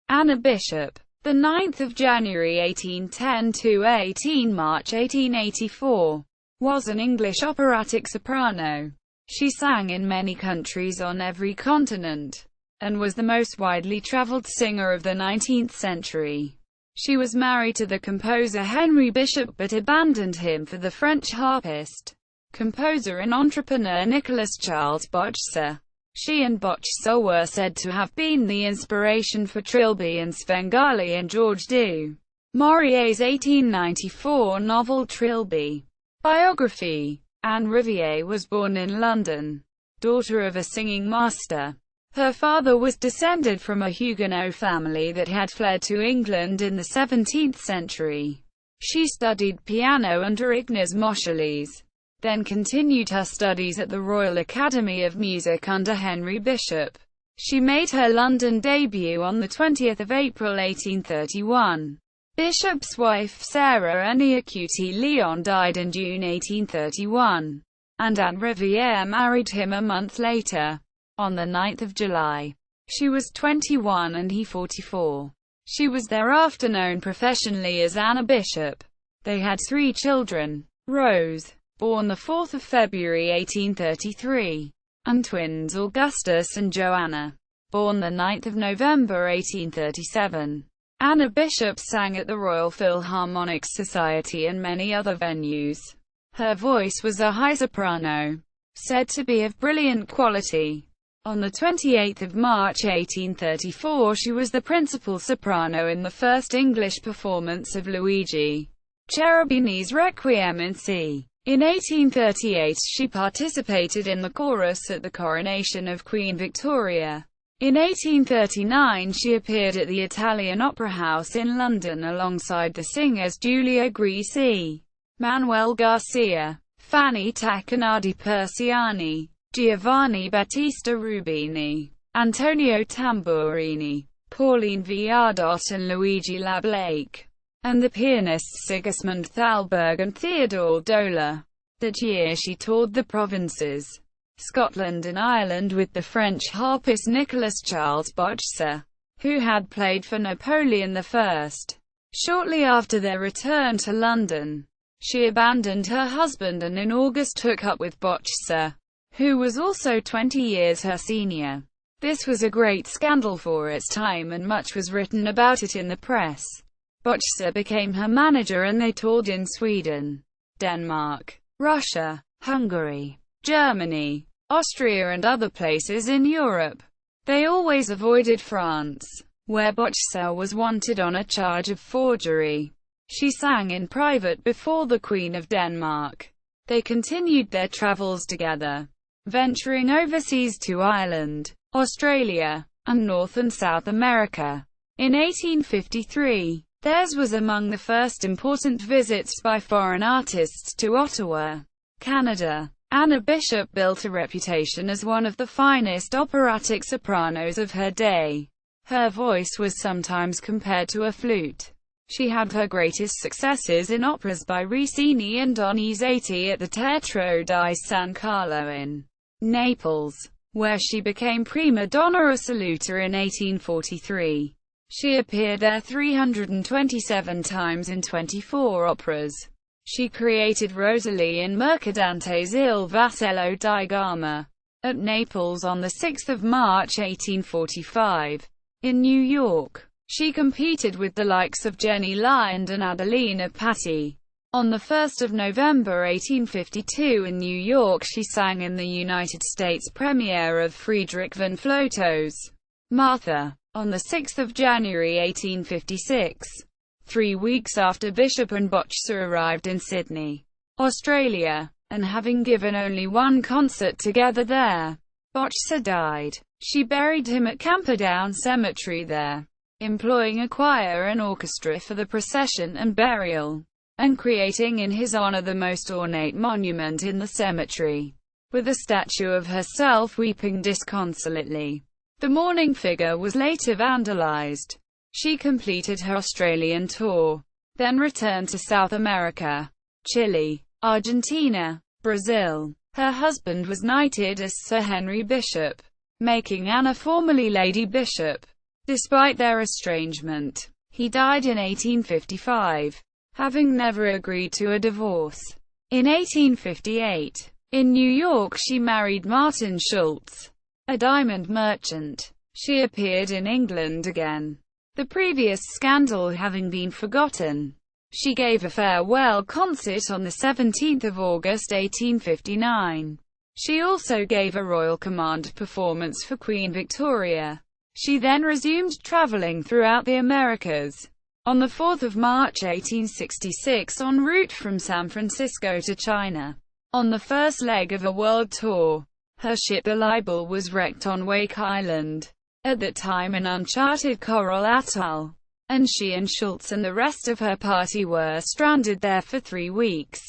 Anna Bishop, the 9th of January 1810 to 18 March 1884, was an English operatic soprano. She sang in many countries on every continent, and was the most widely traveled singer of the 19th century. She was married to the composer Henry Bishop but abandoned him for the French harpist, composer and entrepreneur Nicolas-Charles Bochsa. She and Bochsa were said to have been the inspiration for Trilby and Svengali and George du Maurier's 1894 novel Trilby. Biography. Anne Riviere was born in London, daughter of a singing master. Her father was descended from a Huguenot family that had fled to England in the 17th century. She studied piano under Ignaz Moscheles, then continued her studies at the Royal Academy of Music under Henry Bishop. She made her London debut on 20 April 1831. Bishop's wife Sarah Aniacuti Leon died in June 1831, and Anne Riviere married him a month later, on 9 July. She was 21 and he 44. She was thereafter known professionally as Anna Bishop. They had 3 children: Rose, born 4 February 1833, and twins Augustus and Joanna, born 9 November 1837. Anna Bishop sang at the Royal Philharmonic Society and many other venues. Her voice was a high soprano, said to be of brilliant quality. On 28 March 1834 she was the principal soprano in the first English performance of Luigi Cherubini's Requiem in C. In 1838 she participated in the chorus at the coronation of Queen Victoria. In 1839 she appeared at the Italian Opera House in London alongside the singers Giulia Grisi, Manuel Garcia, Fanny Tacchinardi Persiani, Giovanni Battista Rubini, Antonio Tamburini, Pauline Viardot and Luigi Lablake, and the pianists Sigismund Thalberg and Theodore Dola. That year she toured the provinces, Scotland and Ireland with the French harpist Nicolas-Charles Bochsa, who had played for Napoleon I. Shortly after their return to London, she abandoned her husband and in August took up with Bochsa, who was also 20 years her senior. This was a great scandal for its time and much was written about it in the press. Bochsa became her manager and they toured in Sweden, Denmark, Russia, Hungary, Germany, Austria and other places in Europe. They always avoided France, where Bochsa was wanted on a charge of forgery. She sang in private before the Queen of Denmark. They continued their travels together, venturing overseas to Ireland, Australia, and North and South America. In 1853, theirs was among the first important visits by foreign artists to Ottawa, Canada. Anna Bishop built a reputation as one of the finest operatic sopranos of her day. Her voice was sometimes compared to a flute. She had her greatest successes in operas by Rossini and Donizetti at the Teatro di San Carlo in Naples, where she became prima donna assoluta in 1843. She appeared there 327 times in 24 operas. She created Rosalie in Mercadante's Il Vascello di Gama, at Naples on 6 March 1845. In New York, she competed with the likes of Jenny Lind and Adelina Patti. On 1 November 1852 in New York she sang in the United States premiere of Friedrich von Floto's Martha. On 6 January 1856, 3 weeks after Bishop and Bochsa arrived in Sydney, Australia, and having given only one concert together there, Bochsa died. She buried him at Camperdown Cemetery there, employing a choir and orchestra for the procession and burial, and creating in his honor the most ornate monument in the cemetery, with a statue of herself weeping disconsolately. The mourning figure was later vandalized. She completed her Australian tour, then returned to South America, Chile, Argentina, Brazil. Her husband was knighted as Sir Henry Bishop, making Anna formally Lady Bishop. Despite their estrangement, he died in 1855, having never agreed to a divorce. In 1858, in New York, she married Martin Schultz, a diamond merchant. She appeared in England again, the previous scandal having been forgotten. She gave a farewell concert on 17 August 1859. She also gave a Royal Command performance for Queen Victoria. She then resumed traveling throughout the Americas. On 4 March 1866, en route from San Francisco to China, on the first leg of a world tour, her ship the Libel was wrecked on Wake Island, at that time an uncharted coral atoll, and she and Schultz and the rest of her party were stranded there for 3 weeks.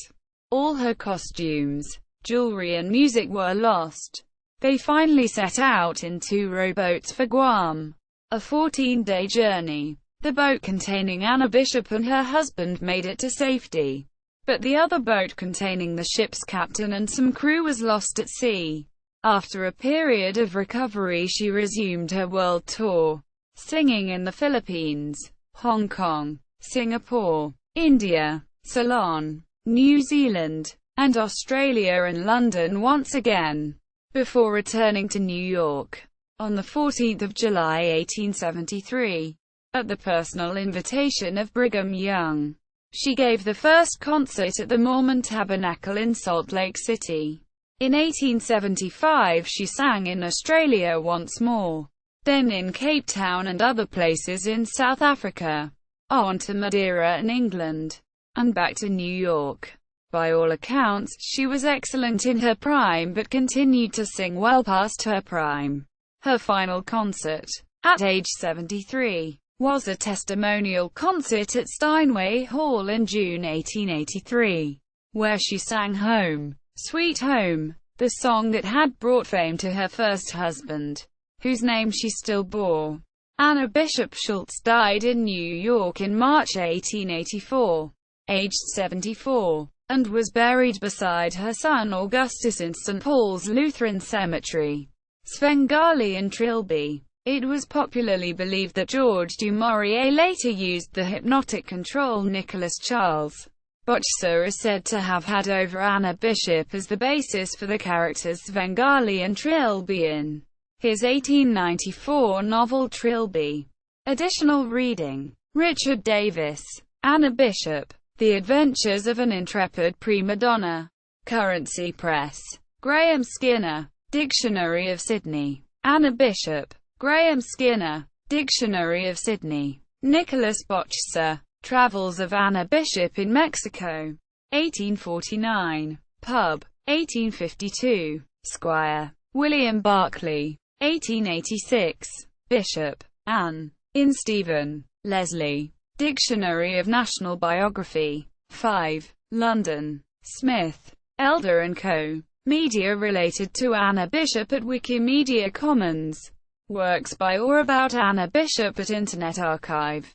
All her costumes, jewelry and music were lost. They finally set out in 2 rowboats for Guam, a 14-day journey. The boat containing Anna Bishop and her husband made it to safety, but the other boat containing the ship's captain and some crew was lost at sea. After a period of recovery, she resumed her world tour, singing in the Philippines, Hong Kong, Singapore, India, Ceylon, New Zealand, and Australia, and London once again, before returning to New York on 14 July 1873. At the personal invitation of Brigham Young, she gave the first concert at the Mormon Tabernacle in Salt Lake City. In 1875 she sang in Australia once more, then in Cape Town and other places in South Africa, on to Madeira and England, and back to New York. By all accounts, she was excellent in her prime but continued to sing well past her prime. Her final concert, at age 73, was a testimonial concert at Steinway Hall in June 1883, where she sang Home, Sweet Home, the song that had brought fame to her first husband, whose name she still bore. Anna Bishop Schultz died in New York in March 1884, aged 74, and was buried beside her son Augustus in St. Paul's Lutheran Cemetery, Svengali in Trilby. It was popularly believed that George du Maurier later used the hypnotic control Nicolas-Charles Bochsa is said to have had over Anna Bishop as the basis for the characters Svengali and Trilby in his 1894 novel Trilby. Additional reading: Richard Davis, Anna Bishop, The Adventures of an Intrepid Prima Donna. Currency Press. Graham Skinner, Dictionary of Sydney. Anna Bishop, Graham Skinner, Dictionary of Sydney. Nicolas Bochsa, Travels of Anna Bishop in Mexico. 1849. Pub. 1852. Squire. William Barclay. 1886. Bishop, Anne. In Stephen, Leslie. Dictionary of National Biography. 5. London. Smith, Elder & Co. Media related to Anna Bishop at Wikimedia Commons. Works by or about Anna Bishop at Internet Archive.